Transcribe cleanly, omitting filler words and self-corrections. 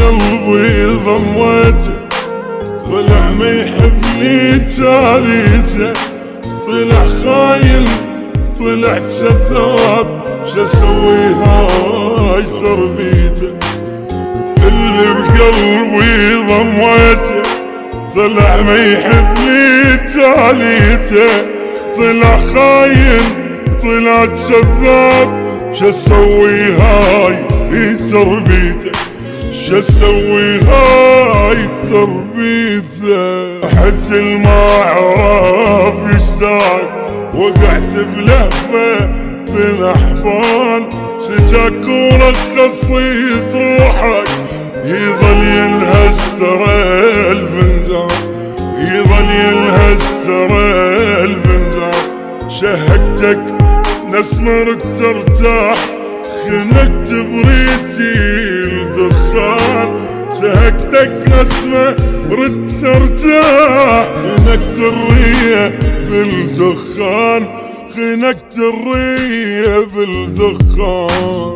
بقلبي ضميته، طلع ما يحبني تاليته، طلع خاين طلع كذاب، شسوي هاي تربيته. اللي بقلبي ضميته، طلع ما يحبني تاليته، طلع خاين طلع كذاب، شسوي هاي تربيته، شسوي هاي تربيته. حد ما عرف يستاهل، وقعت بلهفه بالاحضان، شجاك ورخصيت روحك، يظل ينهز ترى الفنجان، يظل ينهز ترى الفنجان. شهقتك نسمر ترتاح، خنقت بريتي الدخان، شهقتك نسمة رد ترتاح، خنقت الرية بالدخان، خنقت الرية بالدخان.